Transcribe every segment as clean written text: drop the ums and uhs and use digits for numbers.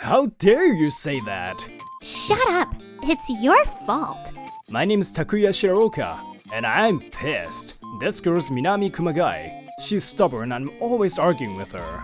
How dare you say that? Shut up! It's your fault. My name is Takuya Shiraoka, and I'm pissed. This girl's Minami Kumagai. She's stubborn and I'm always arguing with her.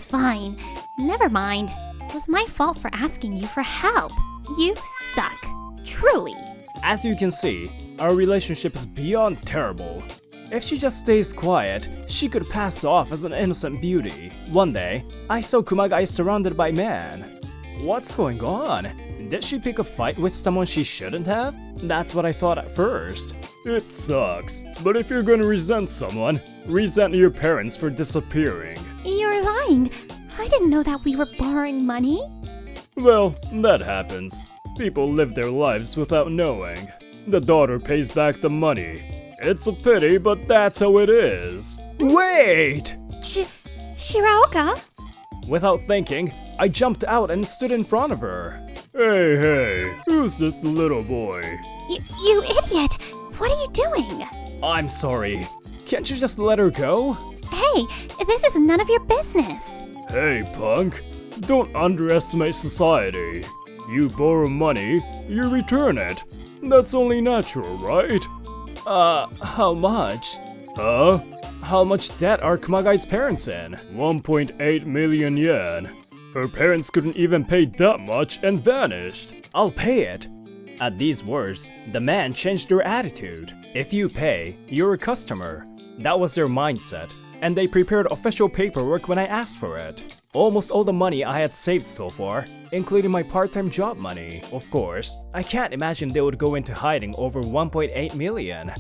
Fine. Never mind. It was my fault for asking you for help. You suck. Truly. As you can see, our relationship is beyond terrible. If she just stays quiet, she could pass off as an innocent beauty. One day, I saw Kumagai surrounded by men. What's going on? Did she pick a fight with someone she shouldn't have? That's what I thought at first. It sucks, but if you're gonna resent someone, resent your parents for disappearing. You're lying. I didn't know that we were borrowing money. Well, that happens. People live their lives without knowing. The daughter pays back the money. It's a pity, but that's how it is. Wait! Shiraoka? Without thinking, I jumped out and stood in front of her. Hey, who's this little boy? You idiot! What are you doing? I'm sorry. Can't you just let her go? Hey, this is none of your business. Hey, punk. Don't underestimate society. You borrow money, you return it. That's only natural, right? How much? Huh? How much debt are Kumagai's parents in? 1.8 million yen. Her parents couldn't even pay that much and vanished. I'll pay it. At these words, the man changed their attitude. If you pay, you're a customer. That was their mindset, and they prepared official paperwork when I asked for it. Almost all the money I had saved so far, including my part-time job money. Of course, I can't imagine they would go into hiding over 1.8 million.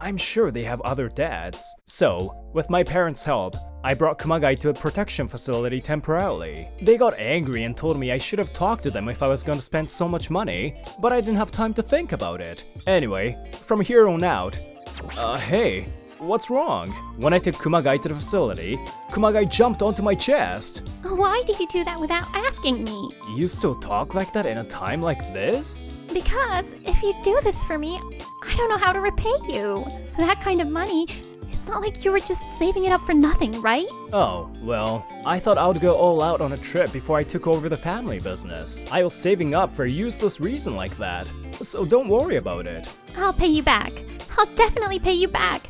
I'm sure they have other debts. So, with my parents' help, I brought Kumagai to a protection facility temporarily. They got angry and told me I should have talked to them if I was going to spend so much money, but I didn't have time to think about it. Anyway, from here on out, hey, what's wrong? When I took Kumagai to the facility, Kumagai jumped onto my chest. Why did you do that without asking me? You still talk like that in a time like this? Because if you do this for me, I don't know how to repay you. That kind of money, it's not like you were just saving it up for nothing, right? Oh, well, I thought I would go all out on a trip before I took over the family business. I was saving up for a useless reason like that, so don't worry about it. I'll pay you back. I'll definitely pay you back.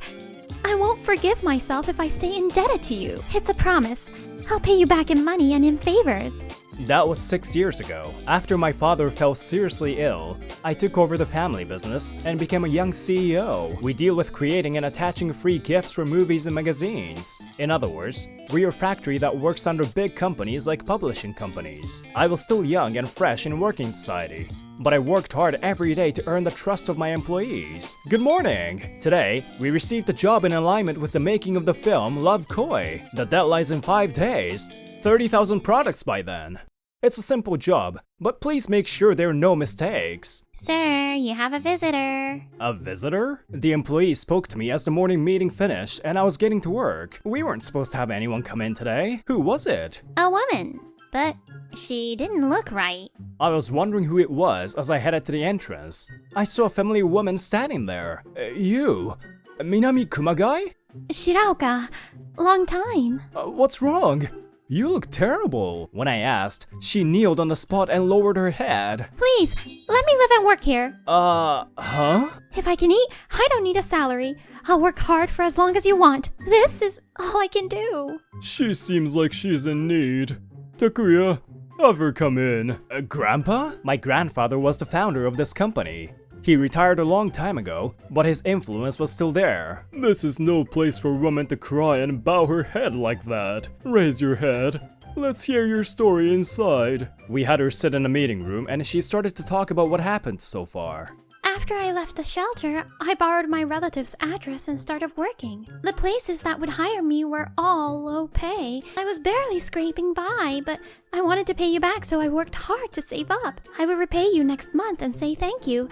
I won't forgive myself if I stay indebted to you. It's a promise. I'll pay you back in money and in favors. That was 6 years ago. After my father fell seriously ill, I took over the family business and became a young CEO. We deal with creating and attaching free gifts for movies and magazines. In other words, we're a factory that works under big companies like publishing companies. I was still young and fresh in working society, but I worked hard every day to earn the trust of my employees. Good morning! Today, we received a job in alignment with the making of the film Love Koi. The deadline's in 5 days. 30,000 products by then. It's a simple job, but please make sure there are no mistakes. Sir, you have a visitor. A visitor? The employee spoke to me as the morning meeting finished and I was getting to work. We weren't supposed to have anyone come in today. Who was it? A woman, but she didn't look right. I was wondering who it was as I headed to the entrance. I saw a familiar woman standing there. You? Minami Kumagai? Shiraoka, long time. What's wrong? You look terrible. When I asked, she kneeled on the spot and lowered her head. Please, let me live and work here. Huh? If I can eat, I don't need a salary. I'll work hard for as long as you want. This is all I can do. She seems like she's in need. Takuya, have her come in. Grandpa? My grandfather was the founder of this company. He retired a long time ago, but his influence was still there. This is no place for a woman to cry and bow her head like that. Raise your head. Let's hear your story inside. We had her sit in a meeting room and she started to talk about what happened so far. After I left the shelter, I borrowed my relative's address and started working. The places that would hire me were all low pay. I was barely scraping by, but I wanted to pay you back, so I worked hard to save up. I would repay you next month and say thank you.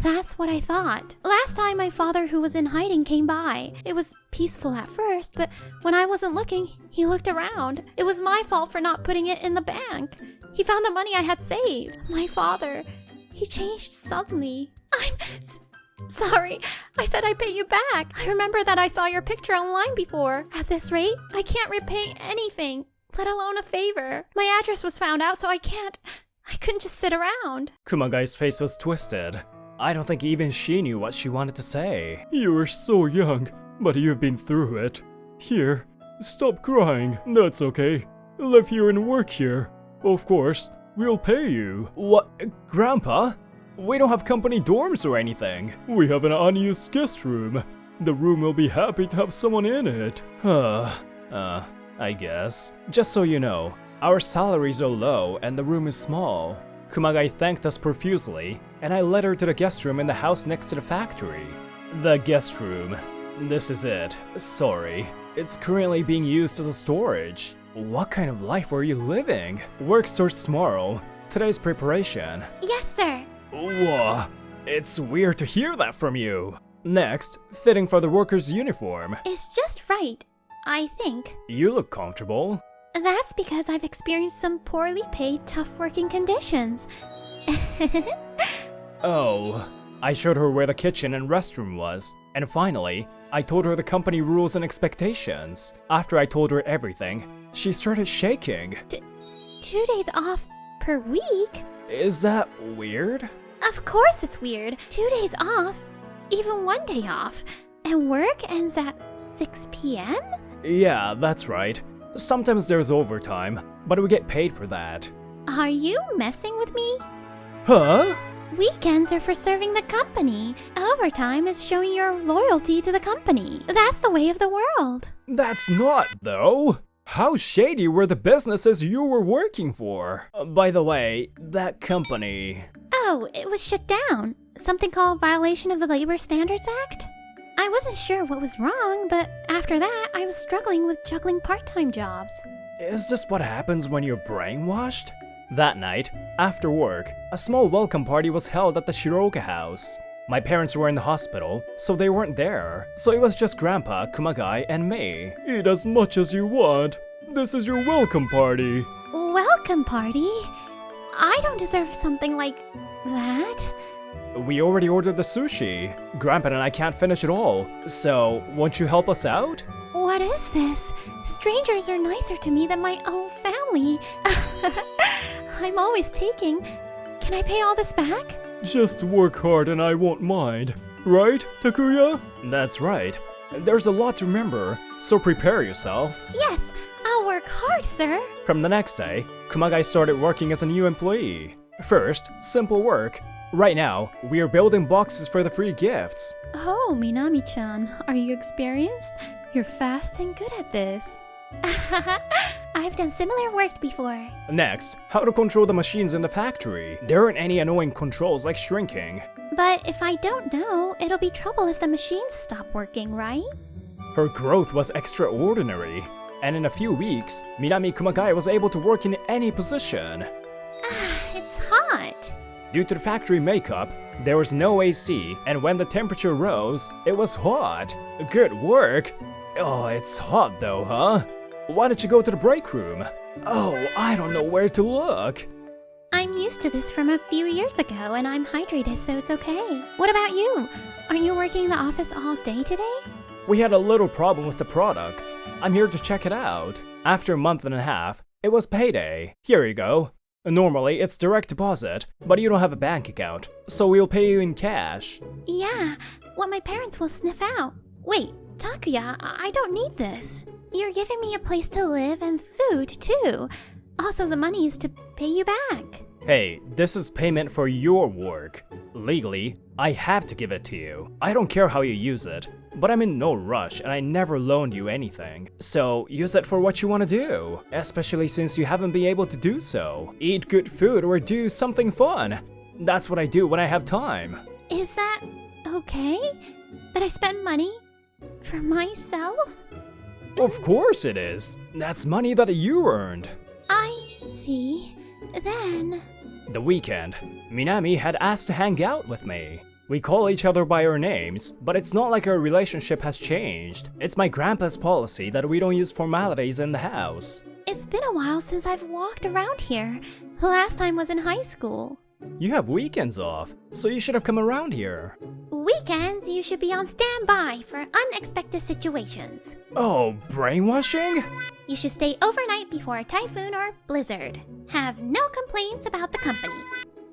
That's what I thought. Last time my father, who was in hiding, came by. It was peaceful at first, but when I wasn't looking, he looked around. It was my fault for not putting it in the bank. He found the money I had saved. My father, he changed suddenly. I'm sorry. I said I'd pay you back. I remember that I saw your picture online before. At this rate, I can't repay anything. let alone a favor. My address was found out, so I couldn't just sit around. Kumagai's face was twisted. I don't think even she knew what she wanted to say. You are so young, but you've been through it. Here, stop crying. That's okay. Live here and work here. Of course, we'll pay you. What? Grandpa? We don't have company dorms or anything. We have an unused guest room. The room will be happy to have someone in it. I guess. Just so you know, our salaries are low and the room is small. Kumagai thanked us profusely, and I led her to the guest room in the house next to the factory. The guest room. This is it. Sorry. It's currently being used as a storage. What kind of life are you living? Work starts tomorrow. Today's preparation. Yes, sir. Whoa. It's weird to hear that from you. Next, fitting for the worker's uniform. It's just right, I think. You look comfortable. That's because I've experienced some poorly paid, tough working conditions. Oh. I showed her where the kitchen and restroom was. And finally, I told her the company rules and expectations. After I told her everything, she started shaking. 2 days off per week? Is that weird? Of course it's weird. 2 days off, even 1 day off. And work ends at 6 p.m.? Yeah, that's right. Sometimes there's overtime, but we get paid for that. Are you messing with me? Huh? Weekends are for serving the company. Overtime is showing your loyalty to the company. That's the way of the world. That's not, though. How shady were the businesses you were working for? By the way, that company... Oh, it was shut down. Something called violation of the Labor Standards Act? I wasn't sure what was wrong, but after that, I was struggling with juggling part-time jobs. Is this what happens when you're brainwashed? That night, after work, a small welcome party was held at the Shiroka house. My parents were in the hospital, so they weren't there. So it was just Grandpa, Kumagai, and me. Eat as much as you want. This is your welcome party. Welcome party? I don't deserve something like that. We already ordered the sushi. Grandpa and I can't finish it all. So, won't you help us out? What is this? Strangers are nicer to me than my own family. I'm always taking. Can I pay all this back? Just work hard and I won't mind. Right, Takuya? That's right. There's a lot to remember, so prepare yourself. Yes, I'll work hard, sir. From the next day, Kumagai started working as a new employee. First, simple work. Right now, we are building boxes for the free gifts. Oh, Minami-chan, are you experienced? You're fast and good at this. I've done similar work before. Next, how to control the machines in the factory. There aren't any annoying controls like shrinking. But if I don't know, it'll be trouble if the machines stop working, right? Her growth was extraordinary. And in a few weeks, Minami Kumagai was able to work in any position. It's hot. Due to the factory makeup, there was no AC, and when the temperature rose, it was hot. Good work. Oh, it's hot though, huh? Why don't you go to the break room? Oh, I don't know where to look. I'm used to this from a few years ago, and I'm hydrated, so it's okay. What about you? Aren't you working in the office all day today? We had a little problem with the products. I'm here to check it out. After a month and a half, it was payday. Here you go. Normally, it's direct deposit, but you don't have a bank account, so we'll pay you in cash. Yeah, what my parents will sniff out. Wait, Takuya, I don't need this. You're giving me a place to live and food, too. Also, the money is to pay you back. Hey, this is payment for your work. Legally, I have to give it to you. I don't care how you use it, but I'm in no rush and I never loaned you anything. So use it for what you want to do, especially since you haven't been able to do so. Eat good food or do something fun. That's what I do when I have time. Is that okay? That I spend money for myself? Of course it is. That's money that you earned. I see. Then... The weekend, Minami had asked to hang out with me. We call each other by our names, but it's not like our relationship has changed. It's my grandpa's policy that we don't use formalities in the house. It's been a while since I've walked around here. The last time was in high school. You have weekends off, so you should have come around here. Weekends, you should be on standby for unexpected situations. Oh, brainwashing? You should stay overnight before a typhoon or blizzard. Have no complaints about the company.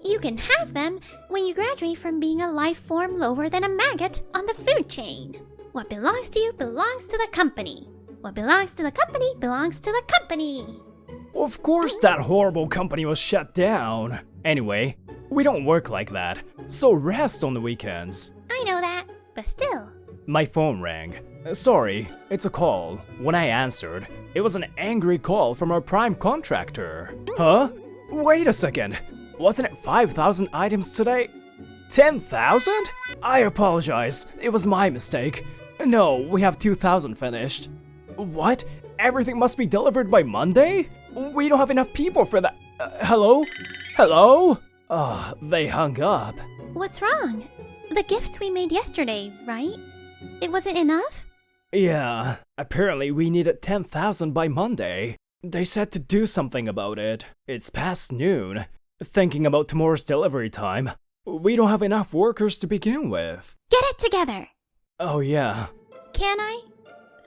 You can have them when you graduate from being a life form lower than a maggot on the food chain. What belongs to you belongs to the company. What belongs to the company belongs to the company. Of course that horrible company was shut down. Anyway, we don't work like that, so rest on the weekends. I know that, but still. My phone rang. Sorry, it's a call. When I answered, it was an angry call from our prime contractor. Huh? Wait a second. Wasn't it 5,000 items today? 10,000? I apologize. It was my mistake. No, we have 2,000 finished. What? Everything must be delivered by Monday? We don't have enough people for that. Hello? Hello? Oh, they hung up. What's wrong? The gifts we made yesterday, right? It wasn't enough? Yeah, apparently we needed 10,000 by Monday. They said to do something about it. It's past noon. Thinking about tomorrow's delivery time, we don't have enough workers to begin with. Get it together! Oh yeah. Can I?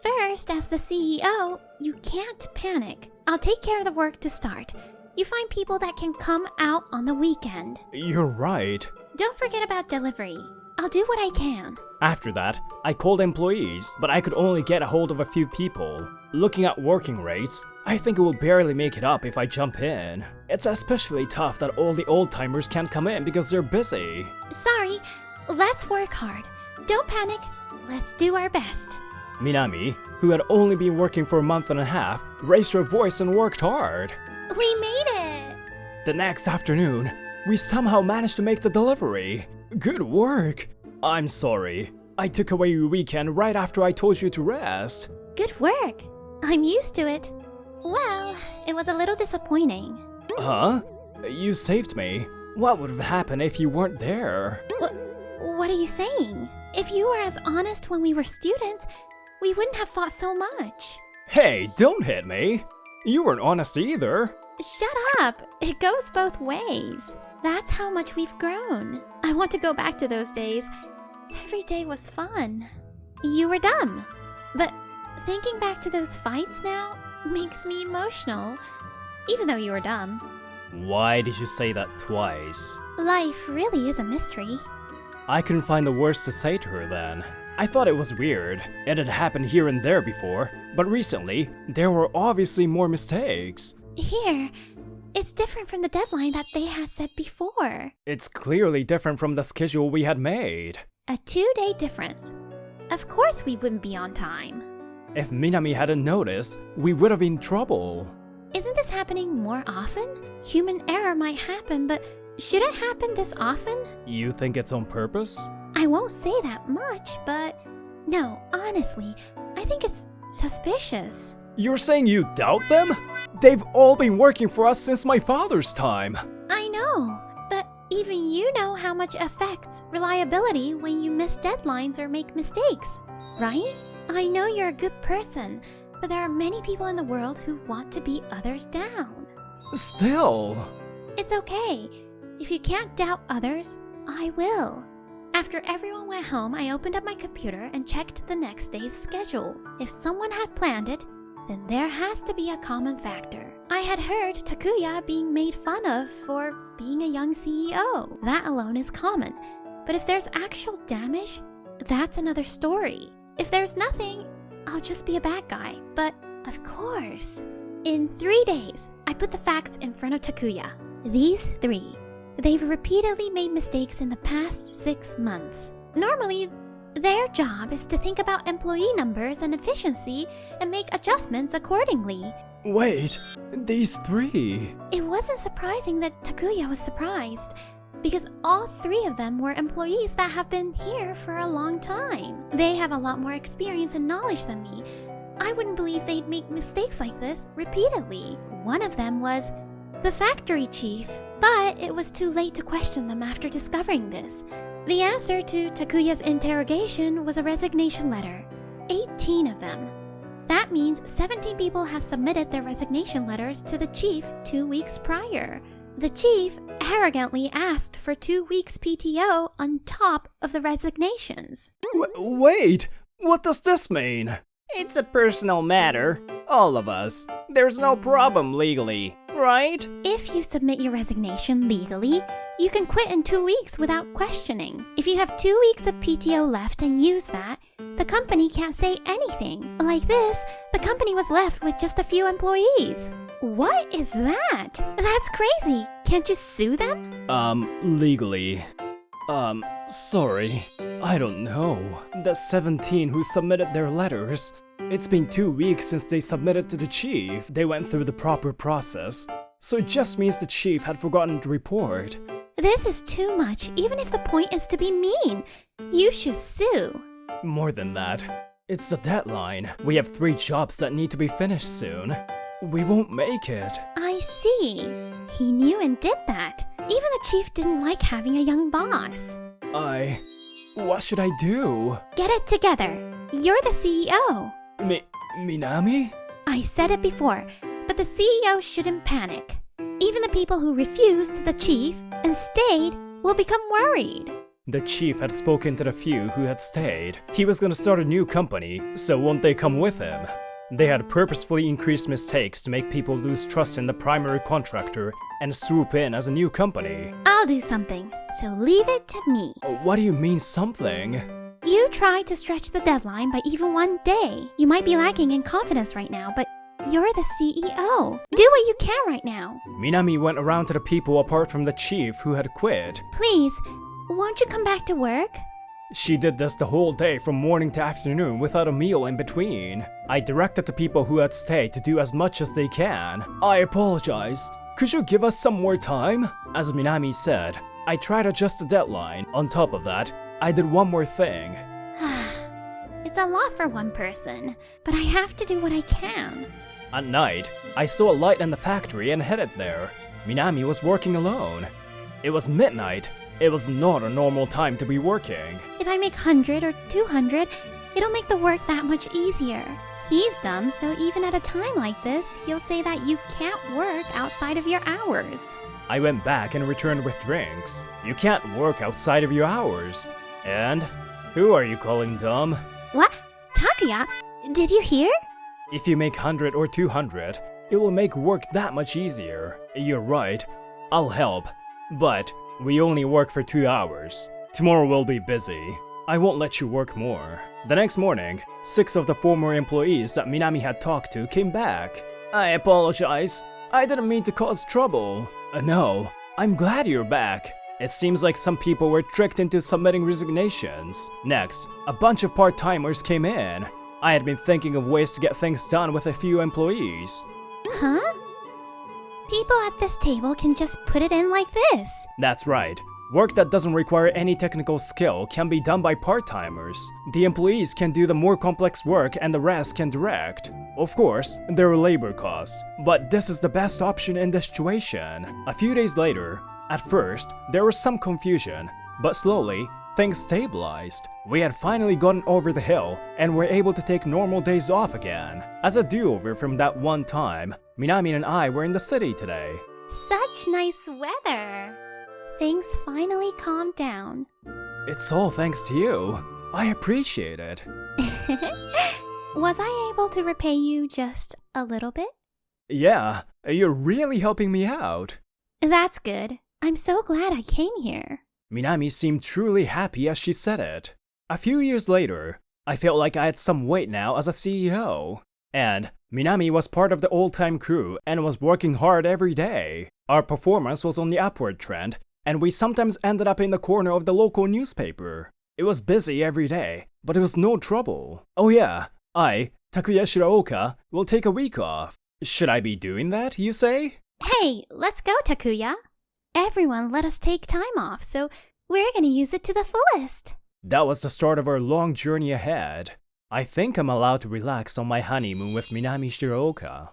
First, as the CEO, you can't panic. I'll take care of the work to start. You find people that can come out on the weekend. You're right. Don't forget about delivery. I'll do what I can. After that, I called employees, but I could only get a hold of a few people. Looking at working rates, I think it will barely make it up if I jump in. It's especially tough that all the old-timers can't come in because they're busy. Sorry, let's work hard. Don't panic. Let's do our best. Minami, who had only been working for a month and a half, raised her voice and worked hard. We made it! The next afternoon, we somehow managed to make the delivery. Good work. I'm sorry. I took away your weekend right after I told you to rest. Good work. I'm used to it. Well, it was a little disappointing. Huh? You saved me. What would have happened if you weren't there? What are you saying? If you were as honest when we were students, we wouldn't have fought so much. Hey, don't hit me. You weren't honest either. Shut up. It goes both ways. That's how much we've grown. I want to go back to those days. Every day was fun. You were dumb. But thinking back to those fights now makes me emotional. Even though you were dumb. Why did you say that twice? Life really is a mystery. I couldn't find the words to say to her then. I thought it was weird. It had happened here and there before, but recently, there were obviously more mistakes. Here, it's different from the deadline that they had set before. It's clearly different from the schedule we had made. A 2-day difference. Of course we wouldn't be on time. If Minami hadn't noticed, we would have been in trouble. Isn't this happening more often? Human error might happen, but should it happen this often? You think it's on purpose? I won't say that much, but no, honestly, I think it's suspicious. You're saying you doubt them? They've all been working for us since my father's time. I know, but even you know how much affects reliability when you miss deadlines or make mistakes, right? I know you're a good person, but there are many people in the world who want to beat others down. Still. It's okay. If you can't doubt others, I will. After everyone went home, I opened up my computer and checked the next day's schedule. If someone had planned it, then there has to be a common factor. I had heard Takuya being made fun of for being a young CEO. That alone is common. But if there's actual damage, that's another story. If there's nothing, I'll just be a bad guy. But of course. In 3 days, I put the facts in front of Takuya. These 3. They've repeatedly made mistakes in the past 6 months. Normally, their job is to think about employee numbers and efficiency and make adjustments accordingly. Wait, these 3? It wasn't surprising that Takuya was surprised, because all 3 of them were employees that have been here for a long time. They have a lot more experience and knowledge than me. I wouldn't believe they'd make mistakes like this repeatedly. One of them was the factory chief. But it was too late to question them after discovering this. The answer to Takuya's interrogation was a resignation letter. 18 of them. That means 17 people have submitted their resignation letters to the chief 2 weeks prior. The chief arrogantly asked for 2 weeks PTO on top of the resignations. Wait! What does this mean? It's a personal matter. All of us. There's no problem legally, right? If you submit your resignation legally, you can quit in 2 weeks without questioning. If you have 2 weeks of PTO left and use that, the company can't say anything. Like this, the company was left with just a few employees. What is that? That's crazy. Can't you sue them? Legally. Sorry. I don't know. The 17 who submitted their letters. It's been 2 weeks since they submitted to the chief. They went through the proper process. So it just means the chief had forgotten to report. This is too much, even if the point is to be mean. You should sue. More than that. It's the deadline. We have 3 jobs that need to be finished soon. We won't make it. I see. He knew and did that. Even the chief didn't like having a young boss. What should I do? Get it together. You're the CEO. Minami? I said it before, but the CEO shouldn't panic. Even the people who refused the chief and stayed will become worried. The chief had spoken to the few who had stayed. He was gonna start a new company, so won't they come with him? They had purposefully increased mistakes to make people lose trust in the primary contractor and swoop in as a new company. I'll do something, so leave it to me. What do you mean something? You tried to stretch the deadline by even 1 day. You might be lacking in confidence right now, but you're the CEO. Do what you can right now. Minami went around to the people apart from the chief who had quit. Please, won't you come back to work? She did this the whole day from morning to afternoon without a meal in between. I directed the people who had stayed to do as much as they can. I apologize. Could you give us some more time? As Minami said, I tried to adjust the deadline. On top of that, I did one more thing. It's a lot for one person, but I have to do what I can. At night, I saw a light in the factory and headed there. Minami was working alone. It was midnight. It was not a normal time to be working. If I make 100 or 200, it'll make the work that much easier. He's dumb, so even at a time like this, he'll say that you can't work outside of your hours. I went back and returned with drinks. You can't work outside of your hours. And who are you calling dumb? What? Takuya? Did you hear? If you make 100 or 200, it will make work that much easier. You're right. I'll help. But we only work for 2 hours. Tomorrow we'll be busy. I won't let you work more. The next morning, 6 of the former employees that Minami had talked to came back. I apologize. I didn't mean to cause trouble. No, I'm glad you're back. It seems like some people were tricked into submitting resignations. Next, a bunch of part-timers came in. I had been thinking of ways to get things done with a few employees. Huh? People at this table can just put it in like this. That's right. Work that doesn't require any technical skill can be done by part-timers. The employees can do the more complex work and the rest can direct. Of course, there are labor costs, but this is the best option in this situation. A few days later, at first, there was some confusion, but slowly, things stabilized. We had finally gotten over the hill and were able to take normal days off again. As a do-over from that one time, Minami and I were in the city today. Such nice weather. Things finally calmed down. It's all thanks to you. I appreciate it. Was I able to repay you just a little bit? Yeah, you're really helping me out. That's good. I'm so glad I came here. Minami seemed truly happy as she said it. A few years later, I felt like I had some weight now as a CEO. And Minami was part of the old-time crew and was working hard every day. Our performance was on the upward trend, and we sometimes ended up in the corner of the local newspaper. It was busy every day, but it was no trouble. Oh yeah, I, Takuya Shiraoka, will take a week off. Should I be doing that, you say? Hey, let's go, Takuya. Everyone let us take time off, so we're gonna use it to the fullest. That was the start of our long journey ahead. I think I'm allowed to relax on my honeymoon with Minami Shiraoka.